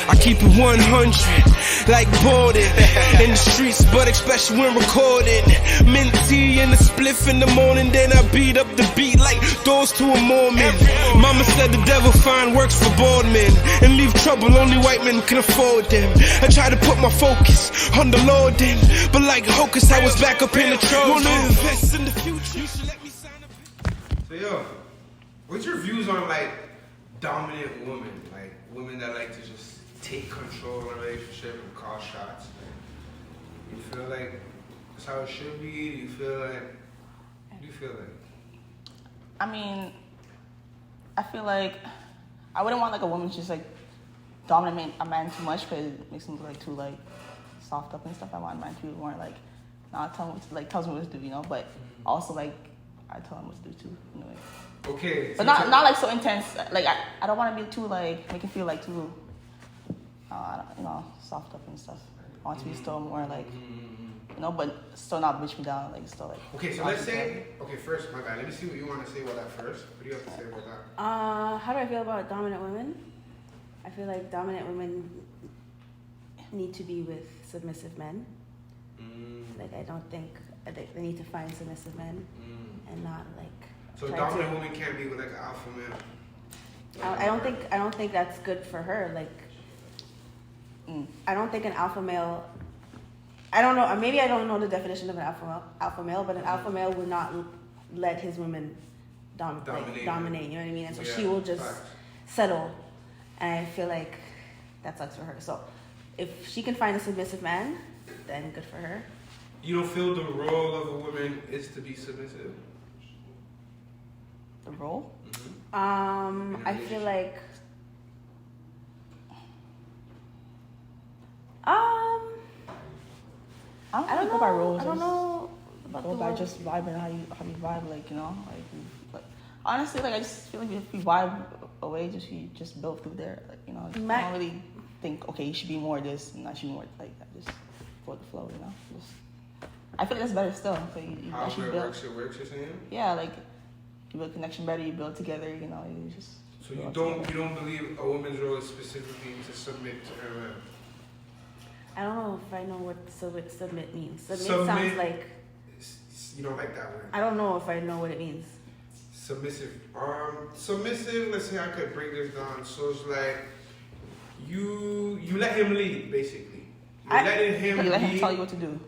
I keep it 100, like boarding in the streets, but especially when recording. Mint tea and a spliff in the morning, then I beat up the beat like doors to a Mormon. Mama said the devil find works for bored men and leave trouble only white men can afford them. I try to put my focus on the Lord then, but like Hocus, I was back up in the Trojan. Wanna invest in the future? You should let me sign up. So yo, what's your views on like dominant women, like women that like to just take control of a relationship and call shots? You feel like that's how it should be? Do you feel like? What do you feel like? I mean, I feel like I wouldn't want like a woman to just like dominate a man too much because it makes him like too like soft up and stuff. I want a man to be more like not tell him what to, like tells me what to do, you know. But also like I tell him what to do too, you know. Like. Okay. But not like so intense. Like I don't want to be too like make him feel like too, you know, soft up and stuff. I want to be still more like. You know, but still not bitch me down, like still like. Okay, so let's say, first, my bad. Let me see what you want to say about that first. What do you have to say about that? How do I feel about dominant women? I feel like dominant women need to be with submissive men. Like I don't think they need to find submissive men and not like. So dominant women can't be with like an alpha male. I don't think that's good for her. Like, I don't think an alpha male. I don't know. Maybe I don't know the definition of an alpha male, but an alpha male would not let his women dominate. You know what I mean? And so she will just settle. And I feel like that sucks for her. So if she can find a submissive man, then good for her. You don't feel the role of a woman is to be submissive? The role? I feel like. I don't know by roles. I don't know about go by just vibing how you vibe, like, you know, like honestly, like I just feel like if we vibe away, you just build through there, like, you know. I don't really think okay, you should be more this and that should be more like that. Just go with the flow, you know. I feel like that's better still. So you how actually it build. works, you're saying? Yeah, like you build connection better, you build together, you know. You just. So you don't believe a woman's role is specifically to submit to her man? I don't know if I know what submit means. Submit sounds like. You don't like that word. I don't know if I know what it means. Submissive. Submissive. Let's say I could break this down. So it's like you let him lead, basically. You let him tell you what to do.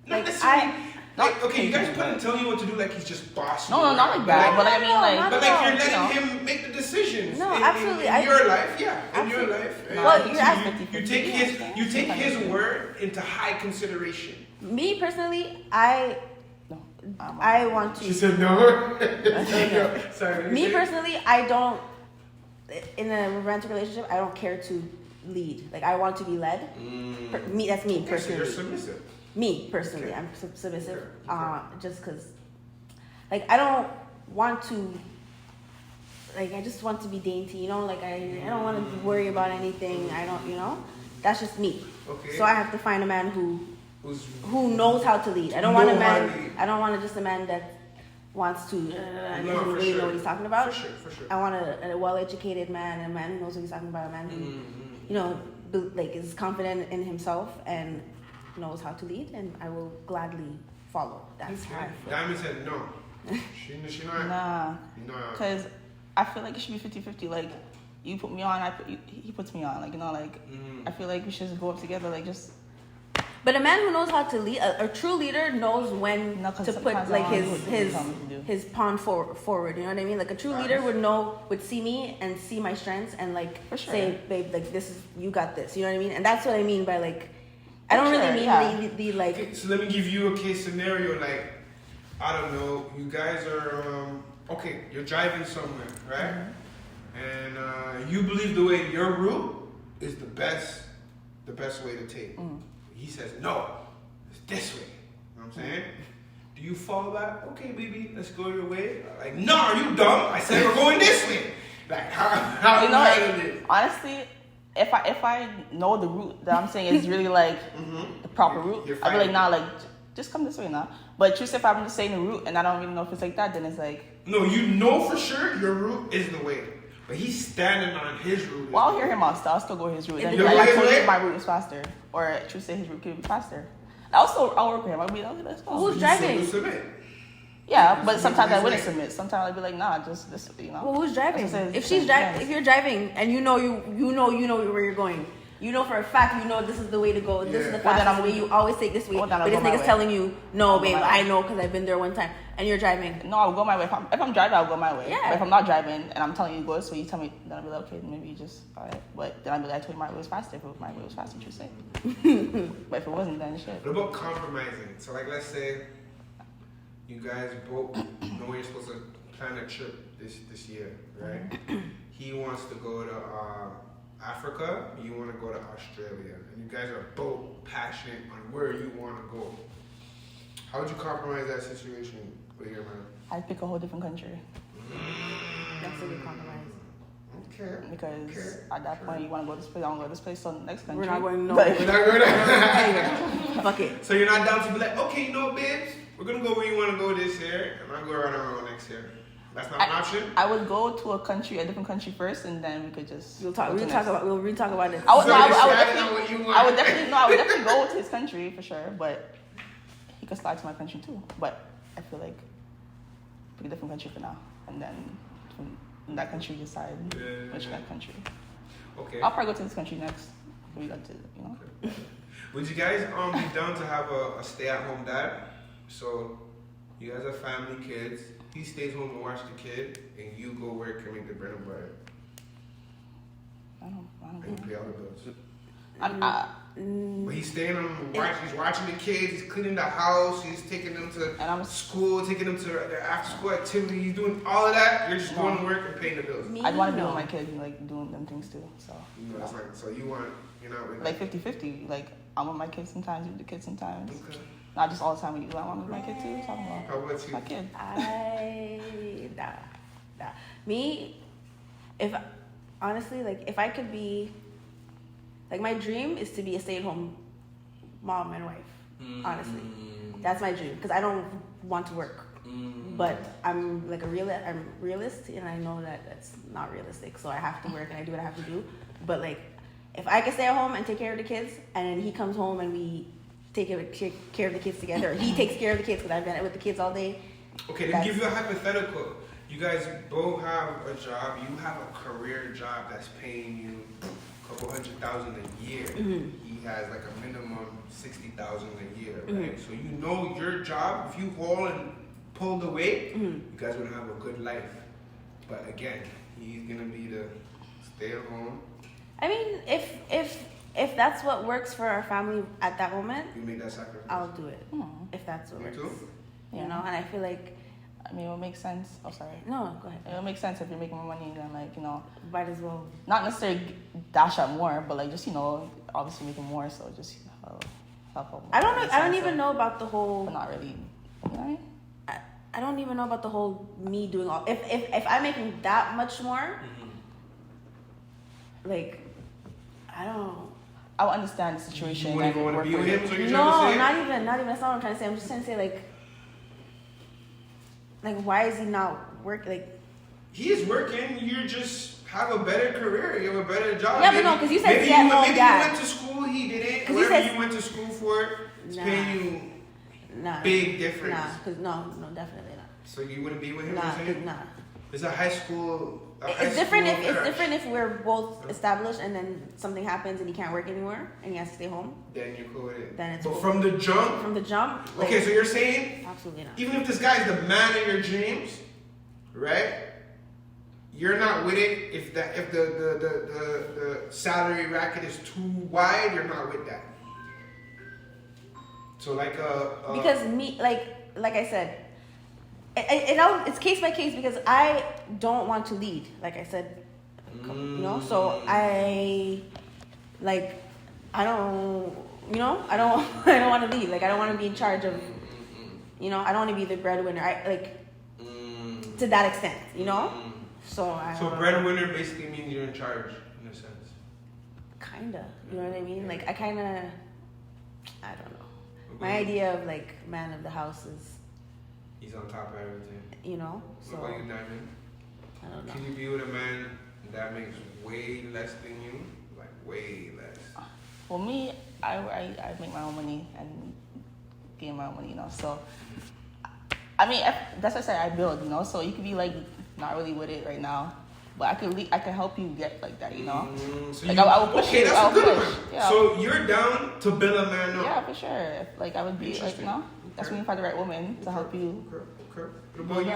Not necessarily. Okay, you guys put him telling you what to do like he's just boss. No, not like that. But I mean, like, but like you're letting him make the decisions. No, absolutely. In your life, yeah. In your life. Well, you take his word into high consideration. Me personally, I want to. She said no. Sorry. Me personally, I don't. In a romantic relationship, I don't care to lead. Like I want to be led. That's me personally. So you're submissive. Me personally, I'm submissive. Just because, like, I don't want to. Like, I just want to be dainty, you know. Like, I don't want to worry about anything. I don't, you know. That's just me. Okay. So I have to find a man who knows how to lead. I don't want a man. I don't want just a man that wants to doesn't really know what he's talking about. For sure. I want a well-educated man, a man who knows what he's talking about, a man who, you know, like is confident in himself and knows how to lead, and I will gladly follow. That's how I feel. Diamond said no. She not. Nah. Because I feel like it should be 50-50. Like, you put me on, he puts me on. Like, you know, like, I feel like we should just go up together, like, just... But a man who knows how to lead, a true leader knows when to put, like, his pawn forward, you know what I mean? Like, a true leader would see me and see my strengths and, like, say, babe, like, this is, you got this, you know what I mean? And that's what I mean by, like, I don't really mean the like... Okay, so let me give you a case scenario, like, I don't know, you guys are, okay, you're driving somewhere, right? And you believe the way your route is the best way to take. He says, no, it's this way. You know what I'm saying? Do you fall back? Okay, baby, let's go your way. Like, no, are you dumb? I said we're going this way. Like, how you handle it? Honestly, if I know the route that I'm saying is really like the proper route, I'll be like, nah, like, just come this way now. But just if I'm just saying the route and I don't really know if it's like that, then it's like... No, you know for sure your route is the way. But he's standing on his route. Well, I'll hear him out. I'll still go his route. Then Your I way told is you way? my route is faster, or should say his route could be faster. I'll work with him. I'll be like, let's go. Who's You driving? submit. Yeah, but sometimes I his wouldn't way. submit. Sometimes I'd be like, nah, just this, Well, who's driving? That's what I said, If she's yes. driving, if you're driving and you know where you're going, you know for a fact this is the way to go. This is the Well, then fastest I'm- way. You always take this way. Well, then I'll but this go my nigga's way. telling you, no, I'll go babe, my way. I know because I've been there one time, and you're driving. No, I'll go my way. If I'm driving, I'll go my way. Yeah. But if I'm not driving and I'm telling you to go this way, you tell me, then I'll be like, okay, maybe you just, alright. But then I'll be like, I told you my way was faster. If my way was faster, you say. But if it wasn't, then shit. What about compromising? So, like, let's say you guys both know you're supposed to plan a trip this year, right? He wants to go to Africa, you want to go to Australia, and you guys are both passionate on where you want to go. How would you compromise that situation with your man? I'd pick a whole different country. That's a good compromise. Okay. Because at that point, you want to go this place, I want to go this place, so next country. We're not going We're Like, not going to. anywhere. Fuck it. So you're not down to be like, okay, you know, babes, we're gonna go where you want to go this year, and I'm going around our own next year. That's not an option. I would go to a different country first, and then we could just. We'll go to next. talk about it. I would, So no, I you're would standing on what you definitely, want. I would definitely go to his country for sure. But he could slide to my country too. But I feel like pick a different country for now, and then from that country decide which that country. Okay. I'll probably go to this country next. We got to, you know. Would you guys be down to have a stay-at-home dad? So you guys have family, kids. He stays home to watch the kid, and you go work and make the bread and butter, I don't and you know. pay all the bills. But he's staying on watch. He's watching the kids. He's cleaning the house. He's taking them And I'm- to school, taking them to their after-school activity. He's doing all of that. You're just going to work and paying the bills. Me, I'd want to be no. with my kids and like doing them things too. So You know, it's like, so you want, you're not with like 50-50. Like I'm with my kids sometimes, you with the kids sometimes. Okay. Not just all the time with you. I want to be with my kid too. Talking How about about you? my kid. Nah. Me, if honestly, like if I could be, like my dream is to be a stay-at-home mom and wife. Honestly, that's my dream because I don't want to work. But I'm like I'm realist, and I know that that's not realistic. So I have to work and I do what I have to do. But like, if I could stay at home and take care of the kids, and then he comes home and we take care of the kids together, or he takes care of the kids because I've been with the kids all day. Okay, to give you a hypothetical, you guys both have a job. You have a career job that's paying you a couple $100,000 a year. He has like a minimum $60,000 a year, right? So you know your job. If you haul and pull the weight, you guys would have a good life. But again, he's gonna be the stay at home. I mean, if that's what works for our family at that moment, You make that sacrifice. I'll do it. If that's what Me works. too. You know, and I feel like I mean, it would make sense. Oh, sorry. no, go ahead. It would make sense if you're making more money than like, you know, Might as well. not necessarily dash out more, but like just, you know, obviously making more, so just help out. I don't know. I don't So- even know about the whole. But not really. You know what I mean? I don't even know about the whole me doing all. If I'm making that much more, like, I don't. I would understand the situation. You wouldn't and want to work be with with him, it. so you're No, trying to say? not even. That's not what I'm trying to say. I'm just trying to say like, why is he not working? Like, He is working. You just have a better career. You have a better job. Yeah, but no, 'cause you said maybe stay at home maybe dad. you went to school. He didn't. 'Cause you Whatever said- you went to school for, it's Nah. paying you nah, big difference. nah, cause no, definitely not. So you wouldn't be with him. Nah, you're saying? nah. It's a high school. A high It's different school if crush. we're both established and then something happens and he can't work anymore and he has to stay home. Then you're cool with it. Then it's But cool. from the jump. From the jump. Like, Okay, so you're saying absolutely not. even if this guy's the man of your dreams, right? You're not with it if the salary racket is too wide. You're not with that. So like Because me, like I said, it's case by case because I don't want to lead. Like I said, you know. So I don't, you know, I don't want to lead. Like I don't want to be in charge of, you know, I don't want to be the breadwinner. I like to that extent, you know. So I. So breadwinner basically means you're in charge in a sense. Kinda, you know what I mean? Like I don't know. My Okay. idea of like man of the house is, He's on top of everything. you know. So What about you, Diamond? I don't know. Can you be with a man that makes way less than you, like way less. For me, I make my own money and gain my own money, you know. So, I mean, that's what I say. I build, you know. So you could be like not really with it right now, but I can help you get like that, you know. So like I will push you. That's I a will good push. one. Yeah. So you're down to build a man up. Yeah, for sure. Like I would be like, you know, that's when you find the right woman to help you. Okay. What about you?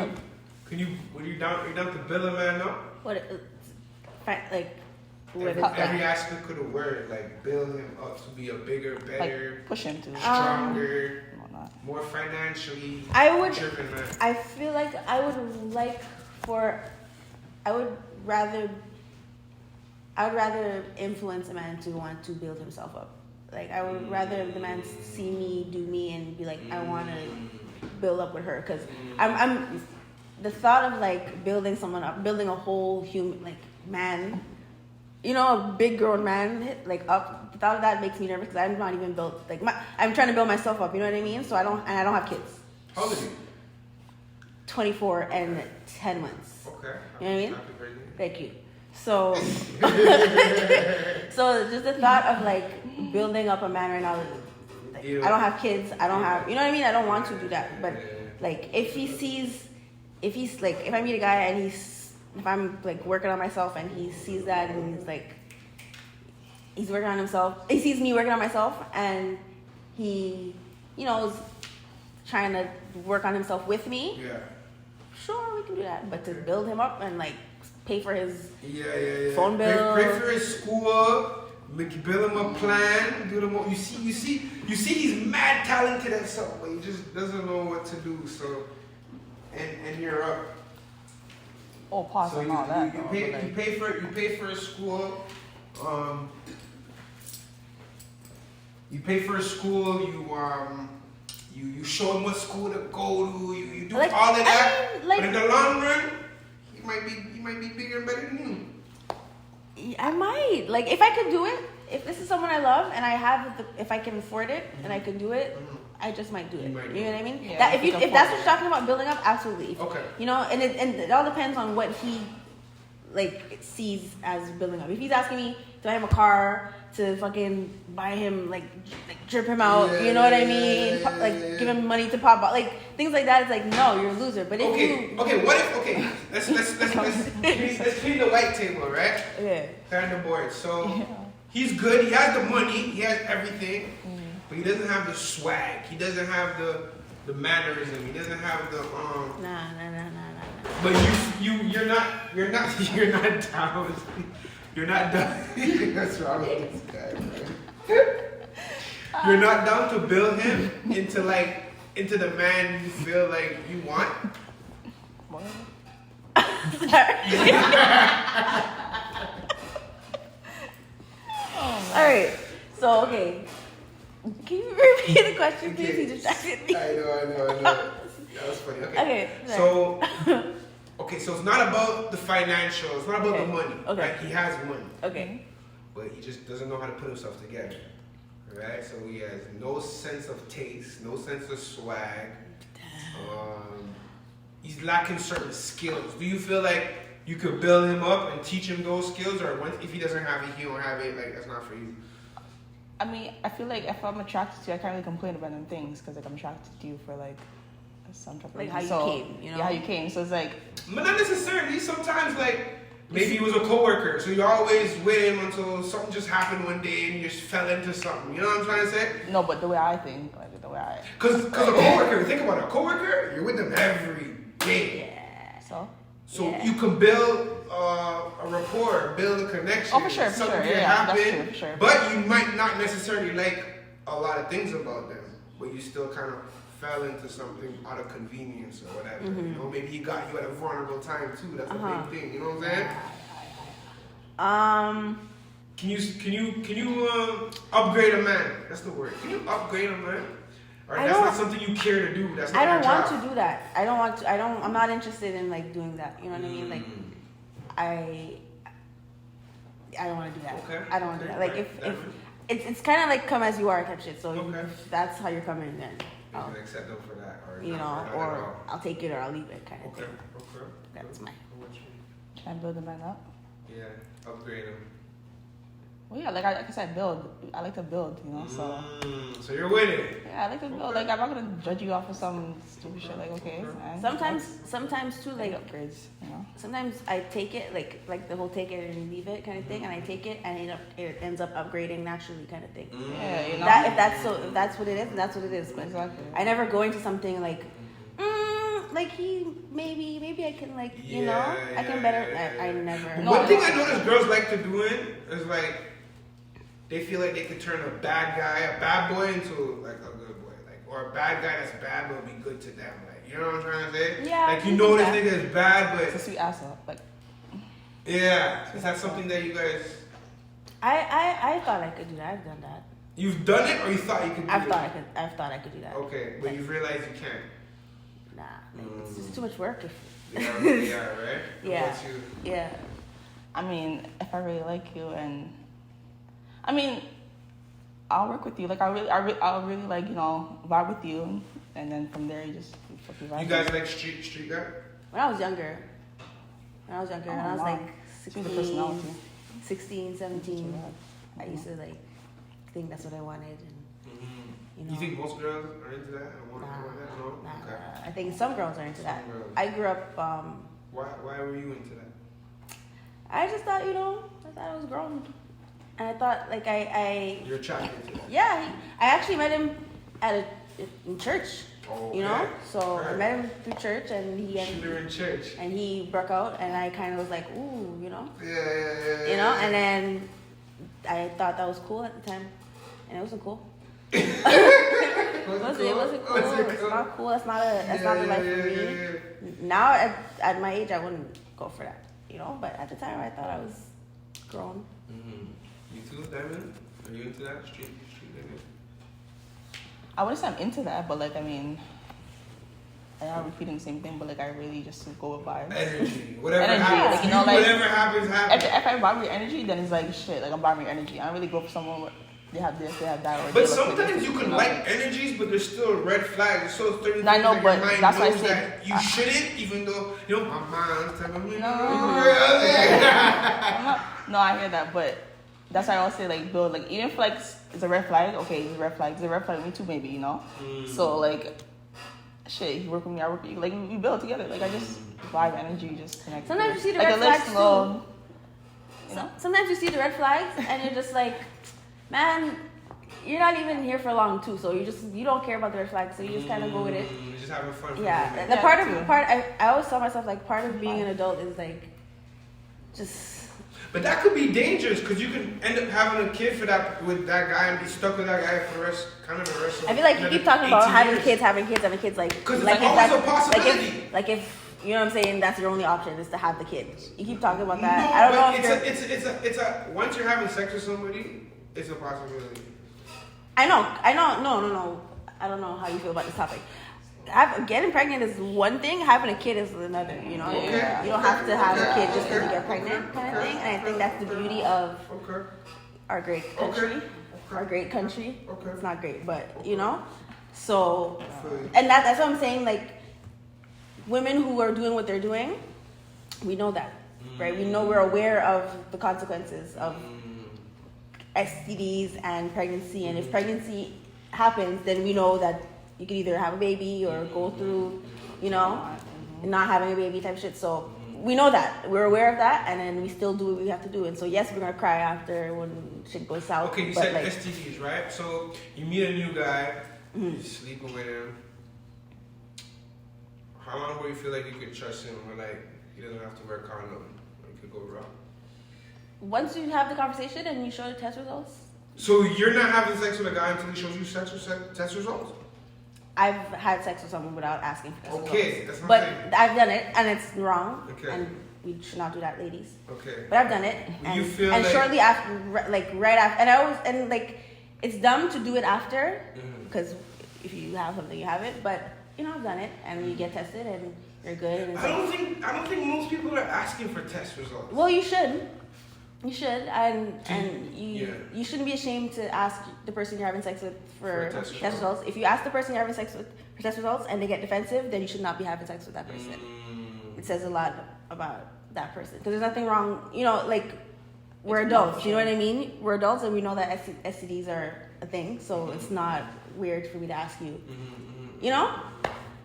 Are you down to build a man up? What, like, every aspect of the word, like build him up to be a bigger, better, like push him to stronger, more financially driven man. I feel like I would rather influence a man to want to build himself up. Like I would rather the man see me do me and be like, I want to build up with her, because I'm the thought of like building someone up, building a whole human like man, you know, a big grown man like up. The thought of that makes me nervous because I'm not even built like I'm trying to build myself up. You know what I mean? So I don't have kids. How old are you? 24 and 10 months. Okay. You know what I mean? Thank you. So, so just the thought of like building up a man right now. Like, I don't have kids. I don't have, you know what I mean? I don't want to do that. But like, if I meet a guy and if I'm like working on myself and he sees that and he's like, he's working on himself. He sees me working on myself and he, you know, is trying to work on himself with me. Yeah. Sure, we can do that. But to build him up and like pay for his phone bill, pay for his school, build him a plan, do the more. You see, he's mad talented at something, but he just doesn't know what to do. So, and you're up. Oh, pause so and all that. You pay for his school. You pay for his school. You show him what school to go to. You do like, all of that. I mean, like, but in the long run, he might be bigger and better than you. I might. Like, if I could do it, if this is someone I love and I have if I can afford it and I can do it, I just might do it. You know what I mean? Yeah, that, if that's what you're talking about, building up, absolutely. Okay. You know, and it all depends on what he like sees as building up. If he's asking me to buy him a car, to fucking buy him like drip him out, you know what I mean? Give him money to pop out, like things like that. It's like, no, you're a loser. But if let's clean the white table, right? Yeah. Clear the board. So he's good. He has the money. He has everything, but he doesn't have the swag. He doesn't have the mannerism. He doesn't have the Nah. But you're not down. You're not down. That's wrong with this guy, man. You're not down to build him into the man you feel like you want. All right. So okay. Can you repeat the question, please? He distracted me. I know. That was funny. Okay. So it's not about the financial. It's not about the money. Okay. Right? He has money. Okay. But he just doesn't know how to put himself together. Right? So he has no sense of taste, no sense of swag. He's lacking certain skills. Do you feel like you could build him up and teach him those skills, or if he doesn't have it, he don't have it? Like, that's not for you. I mean, I feel like if I'm attracted to you, I can't really complain about them things because like I'm attracted to you for like some type of like reason. how you came, you know? Yeah, how you came. So it's like, but not necessarily. Sometimes like maybe he was a coworker, so you're always with him until something just happened one day and you just fell into something. You know what I'm trying to say? No, but the way I think, like the way I. Because a coworker, think about it. A coworker, you're with them every day. Yeah. So you can build a rapport, build a connection. Oh, for sure. Something can happen, that's true, for sure. But you might not necessarily like a lot of things about them, but you still kind of fell into something out of convenience or whatever. You know, maybe he got you at a vulnerable time too. That's a big thing. You know what I'm saying? Can you upgrade a man? That's the word. Can you upgrade a man? Or that's not something you care to do. That's not I don't want to do that. I'm not interested in like doing that. You know what I mean? Like I don't want to do that. Okay. I don't want to do that. Like if it's kind of like come as you are type shit. So if that's how you're coming, then I'll accept them for that, or I'll take it or I'll leave it kind of thing. Okay. That's my. Try and build the man up. Yeah, upgrade them. Well, yeah, like I said, build. I like to build, you know. So you're with it. Yeah, I like to build. Like I'm not gonna judge you off of some stupid shit. Like okay, man. Sometimes too, like upgrades, you know. Sometimes I take it like the whole take it and leave it kind of thing, and I take it and it ends up upgrading naturally kind of thing. Yeah, you know. If that's what it is, that's what it is. But exactly. I never go into something like. Like maybe I can I can better. I never. One thing I notice girls like to do is like they feel like they could turn a bad boy into like a good boy, like or a bad guy that's bad but be good to them, like you know what I'm trying to say? Yeah. Like you know this nigga is bad, but it's a sweet asshole, like. Yeah, is that something that you guys? I thought I could do that. I've done that. You've done it, or you thought you could? I've thought I could do that. Okay, but you've realized you can't. Nah, it's just too much work. Yeah, right? Yeah. Yeah. I mean, if I really like you, and I mean, I'll work with you. Like I'll really like vibe with you, and then from there you just fucking vibe. You guys like street guy? When I was younger, and I was like 16, 17, I used to like think that's what I wanted, and you think most girls are into that? No? Okay. I think some girls are into that. I grew up. Why were you into that? I just thought, I thought I was grown, and I thought like You're attracted to that. Yeah, I actually met him in church. Okay. So I met him through church, and in church, and he broke out, and I kind of was like, ooh, Yeah. And then I thought that was cool at the time, and it wasn't cool. It wasn't cool. It's not cool. That's not the life for me. Yeah. Now at my age, I wouldn't go for that, But at the time, I thought I was grown. You too, Diamond? Are you into that street nigga? I wouldn't say I'm into that, but like I mean, I'm repeating the same thing, but like I really just go with vibes. Energy, whatever happens. Like, whatever happens. If I vibe with your energy, then it's like shit. Like I'm vibing your energy. I don't really go for someone where they have this, they have that. But sometimes you can like energies, but there's still red flags. So certain I know, things but your mind that's why I knows said that you shouldn't, even though my mind's telling me. No, I hear that, but that's why I always say like build. Like even if like it's a red flag, okay, it's a red flag. It's a red flag with me too, maybe So like, shit, you work with me, I work with you. Like we build together. Like I just vibe energy, just connect. Sometimes you see the red flags too. Sometimes you see the red flags, and you're just like, man, you're not even here for long too. So you don't care about the red flags, so you just kind of go with it. You're just having fun. Yeah, I always tell myself like part of being an adult is like, just. But that could be dangerous because you can end up having a kid with that guy and be stuck with that guy for the rest of. I feel like you keep talking about having kids, like because it's always a possibility. Like if you know what I'm saying, that's your only option is to have the kid. You keep talking about that. No, I don't know if it's a once you're having sex with somebody, it's a possibility. I know. No. I don't know how you feel about this topic. Getting pregnant is one thing. Having a kid is another. Okay. You don't have to have a kid just because you get pregnant, kind of thing. And I think that's the beauty of our great country. Our great country. Okay. It's not great, but So, and that's what I'm saying. Like, women who are doing what they're doing, we know that, right? We're aware of the consequences of STDs and pregnancy, and if pregnancy happens, then we know that you could either have a baby or go through, not having a baby type shit. So we know that. We're aware of that, and then we still do what we have to do. And so yes, we're gonna cry after when shit goes south. Okay, you said STDs, right? So you meet a new guy, you're sleeping with him. How long will you feel like you could trust him, or like he doesn't have to wear a condom, or he could go wrong? Once you have the conversation and you show the test results. So you're not having sex with a guy until he shows you test results? I've had sex with someone without asking for test results. Okay, that's what I'm saying. But I've done it, and it's wrong. Okay. And we should not do that, ladies. Okay. But I've done it. You feel and like shortly after, right after, and it's dumb to do it after, because if you have something, you have it. But I've done it, and you get tested, and you're good. And I don't think most people are asking for test results. Well, you should. You should, and you shouldn't be ashamed to ask the person you're having sex with for test results. If you ask the person you're having sex with for test results and they get defensive, then you should not be having sex with that person. It says a lot about that person. Because there's nothing wrong, you know, like, we're adults, you know what I mean? We're adults and we know that STDs are a thing, so it's not weird for me to ask you, you know?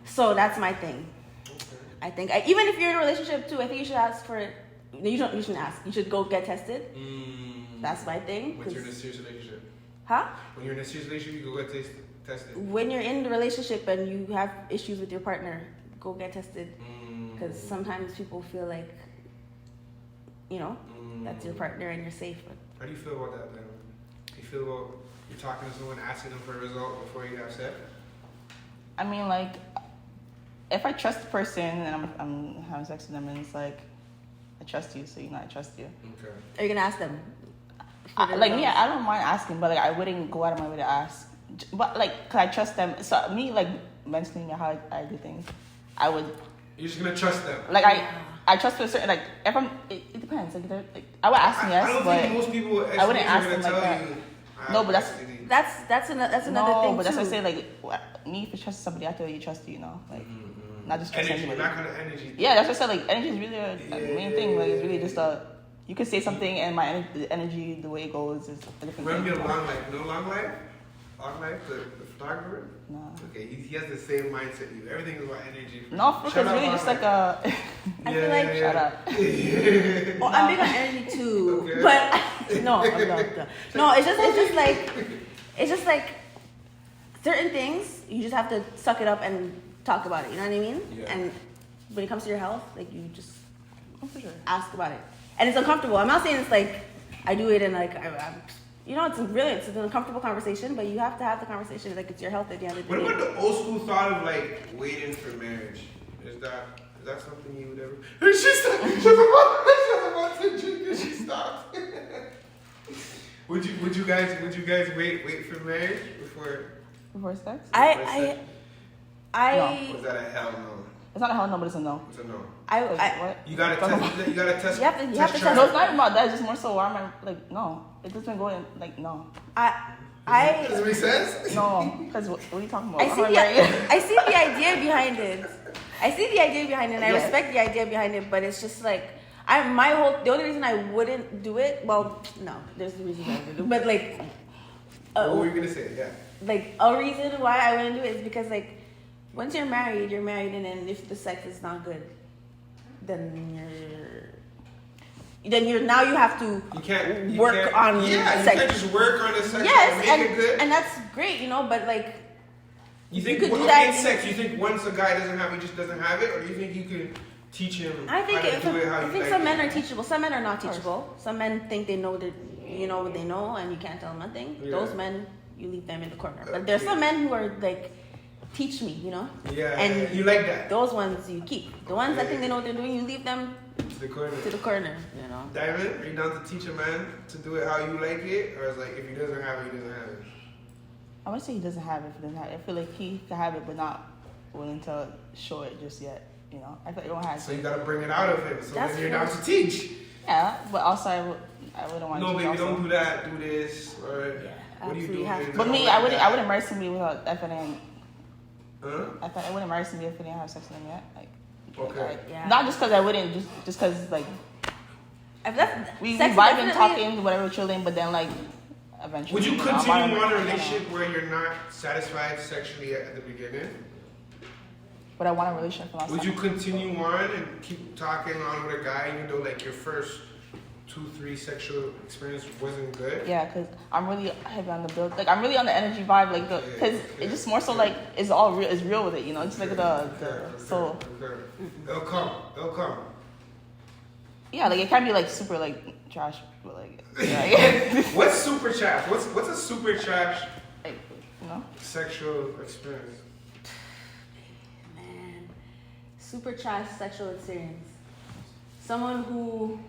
So that's my thing. I think, even if you're in a relationship too, I think you should ask for it. You shouldn't ask. You should go get tested. That's my thing. When you're in a serious relationship. Huh? When you're in a serious relationship, you go get tested. When you're in the relationship and you have issues with your partner, go get tested. Because sometimes people feel like, you know, that's your partner and you're safe. But how do you feel about that, man? You feel about you're talking to someone, asking them for a result before you have sex? I mean, like, if I trust the person and I'm having sex with them and it's like, I trust you, so you know I trust you. Okay. Are you gonna ask them? Like me, I don't mind asking, but like I wouldn't go out of my way to ask. But like, cause I trust them. So me, like mentally, how I do things, I would. You're just gonna trust them. Like I trust to a certain, like if I'm, it depends. Like I would ask them yes, I don't but think most people I wouldn't ask them like that. No, but that's another thing but too. that's what I say. Like me, if you trust somebody, I feel you trust you know, like not just trust energy, anybody. not kind of energy. Yeah, that's what I said. Like energy is really a main thing. Like it's really just you can say something and my energy, the way it goes, is a different Remember thing. Long Life? You know Long Life? Long Life, the photographer? No. Okay, he has the same mindset you. Everything is about energy. No, because it's really just like a. I feel like Shut up. Well, I'm big on energy too, Okay. but no, I'm not. No, it's just like certain things you just have to suck it up and talk about it. You know what I mean? Yeah. And when it comes to your health, like you just For sure. ask about it, and it's uncomfortable. I'm not saying it's like I do it and like I'm you know, it's an uncomfortable conversation, but you have to have the conversation. Like it's your health at the end of the day. What about the old school thought of like waiting for marriage? Is that something you would ever? She's about to drink and she stopped. Would you guys wait for marriage Before sex? I Or is that a hell no? It's not a hell no, but it's a no. It's a no. What? You gotta test. You gotta test. You have to test. No, it's not even about that. It's just more so why am I like no? It doesn't go in like no. Does it make sense? No, because what are you talking about? I see the idea behind it. And I respect the idea behind it, but it's just like the only reason I wouldn't do it, well, no, there's the reason I wouldn't do it, but like what were you gonna say? Yeah. Like a reason why I wouldn't do it is because like once you're married, and then if the sex is not good, then you have to work on sex. You can't just work on the sex yes, and make it good. And that's great, you know, but like you think could do in that sex, you think once a guy doesn't have it, he just doesn't have it, or do you think you can teach him I think some men are it? teachable. Some men are not teachable. Some men think they know that you know what they know and you can't tell them nothing. Yeah. Those men, you leave them in the corner. But there's some men who are like, teach me, you know? Yeah, and you like that. Those ones you keep. The ones that think they know what they're doing, you leave them to the corner, you know? Diamond, are you down to teach a man to do it how you like it? Or it's like, if he doesn't have it, he doesn't have it? I would say he doesn't have it. If he doesn't have it. I feel like he can have it, but not willing to show it just yet. You know, I feel like everyone has. So you gotta bring it out of him. So then you're down to teach. Yeah, but also I wouldn't want to. No, teach baby, also. don't do that. Do this or what are you doing? But me, I wouldn't marry somebody without if I didn't. Huh? I wouldn't marry somebody if I didn't have sex with them yet. Like, okay. Not just because I wouldn't, just because like. We vibe and talking, whatever, chilling, but then like. Eventually. Would you continue on a relationship where you're not satisfied sexually at the beginning? But I want a relationship for myself. Would you continue on and keep talking on with a guy even though like your first 2-3 sexual experience wasn't good? Yeah, because I'm really heavy on the build. Like I'm really on the energy vibe. Like because it's just more so like it's all real. It's real with it. You know, it's like so. It'll come. Yeah, like it can't be like super like trash, but like. Yeah. What's super trash? What's a super trash? You know? Sexual experience. Man, super trash sexual experience. Someone who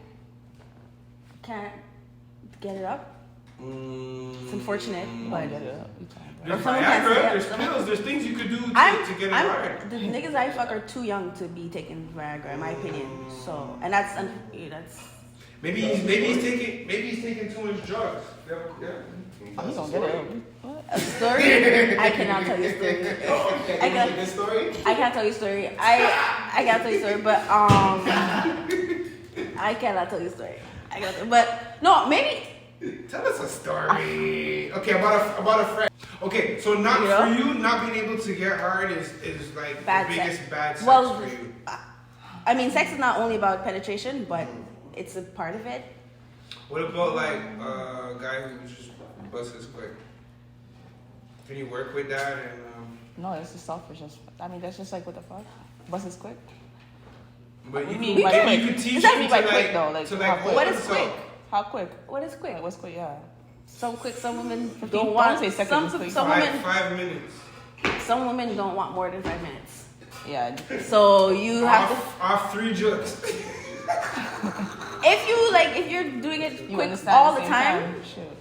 can't get it up. It's unfortunate, but there's Viagra, there's pills, there's things you could do to get it right. The niggas I fuck are too young to be taking Viagra, in my opinion. So, and that's. Maybe he's taking too much drugs. Yeah. He's gonna get it. What? A story? I cannot tell you a story. Okay, I can't tell you a story. I can't tell you a story, but I cannot tell you a story. But no, maybe. Tell us a story. Okay, about a friend. Okay, so not for you, not being able to get hard is like bad the biggest sex. bad sex Well, for you. I mean, sex is not only about penetration, but it's a part of it. What about like a guy who just busts his quick? Can you work with that? And No, it's just selfish. I mean, that's just like, what the fuck? Bust is quick. but you mean by can quick? you can teach Is that him mean to by like quick, though? Like, to how like quick? What hold is himself. quick? How quick? What is quick? Yeah, what's quick? Yeah. So quick. Some women Don't don't want. say seconds, please. Some women. 5 minutes. Some women don't want more than 5 minutes. Yeah. So you have to. Off 3 jugs. If you're doing it You quick understand all the same time. Shit.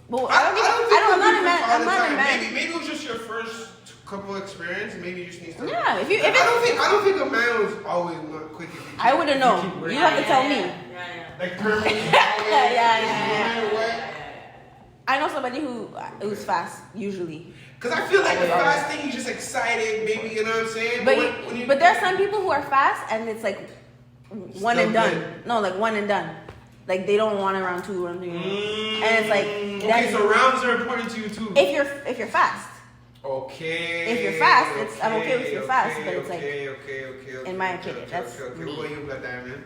But I'm not a man. I'm not a man. Maybe it was just your first couple experience. Maybe you just need to. Yeah, if I don't think a man was always not quick. If you I wouldn't know. keep working. You have to tell me. Like permanently. Yeah. I know somebody who's fast usually. Because I feel like the fast thing, you're just excited, maybe, you know what I'm saying? But there are some people who are fast and it's like one and done. good. No, like one and done. Like they don't want a round 2 or anything. And it's like okay, so rounds are important to you too. if you're fast. Okay. If you're fast, I'm okay with you're fast, but it's like okay. in my opinion, that's okay. me. What about you, Blood Diamond?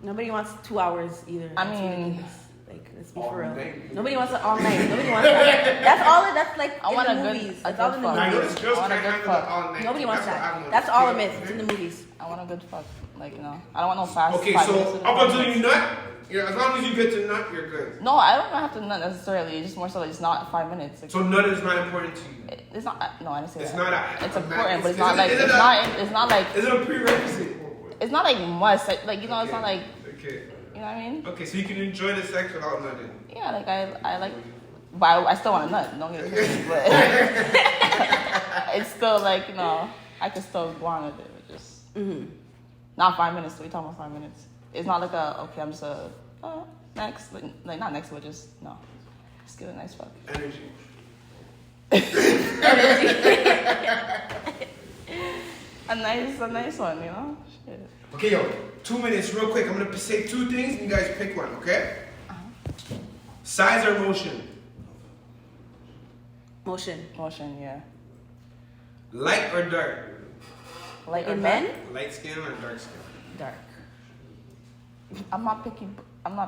Nobody wants 2 hours either. I That's mean- ridiculous. Like let's be All for real. night. Nobody wants it all night. Nobody wants that. That's all. That's like I in want the a good- movies. a That's all good in the fuck. I know movies. this girls I want a can't good handle fuck. it all night. Nobody wants That's what I that. want. That's all a myth. It's in the movies. I want a good fuck. Like, you know, I don't want no fast. Okay, 5 so minutes. up until you nut, as long as you get to nut, you're good. No, I don't have to nut necessarily. It's just more so like it's not 5 minutes. Like, So nut is not important to you. it's not. No, I didn't say It's that. not It's a- important, but is it's not it- like is it it's a- not. It's not like Is it a prerequisite? it's not like must. Like you know, it's not like Okay. you know what I mean. Okay, so you can enjoy the sex without nutting. Yeah, like I like, but I still want to nut. Don't get it twisted, but it's still like you know I can still go on with it. But just not 5 minutes. So we talking about 5 minutes. It's not like okay. I'm just next like not next, but just no. Just give it a nice fuck. Energy. A nice one, you know. Shit. Okay, yo, 2 minutes, real quick. I'm gonna say 2 things, and you guys pick one, okay? Size or motion? Motion. Motion, yeah. Light or dark? Like In men, Light skin or dark skin? dark. I'm not picky.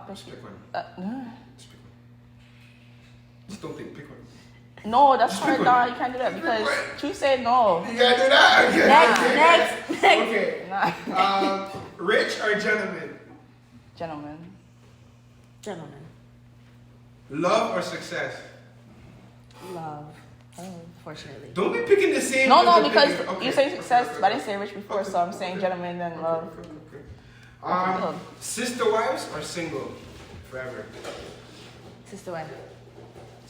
Just pick one. Nah. Just pick one. Just don't think. Pick one. No, that's Just hard, pick one. dog. You can't do that because True said no. You gotta do that. Okay. Next. Okay. Nah. Rich or gentleman? Gentlemen. Gentlemen. Love or success? Love. Fortunately. Don't be picking the same. No, thing. because Okay. you say success, Okay. but I didn't say rich before, so I'm saying gentlemen then love. Okay. Sister wives or single forever? Sister wife.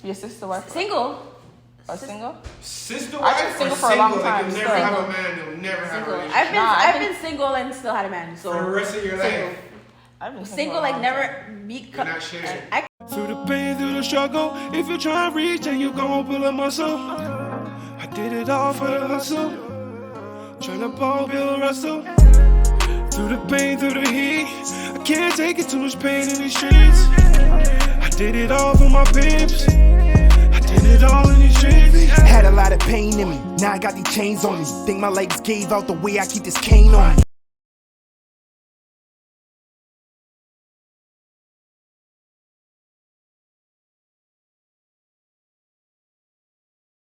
Be a sister wife Single. or single? Sister I've wife been or single for a long time, Like you'll never still. have a man. You'll never have a Single. relationship I've been single and still had a man. So for the rest of your single. life. I've been Single, for a like long never time. be. You're not sharing. I Through the pain, through the struggle, if you try and reach, then you gon' pull a muscle. I did it all for the hustle, tryna ball Bill Russell. Through the pain, through the heat, I can't take it, too much pain in these streets. I did it all for my pimps, I did it all in these streets. Had a lot of pain in me, now I got these chains on me. Think my legs gave out the way I keep this cane on me.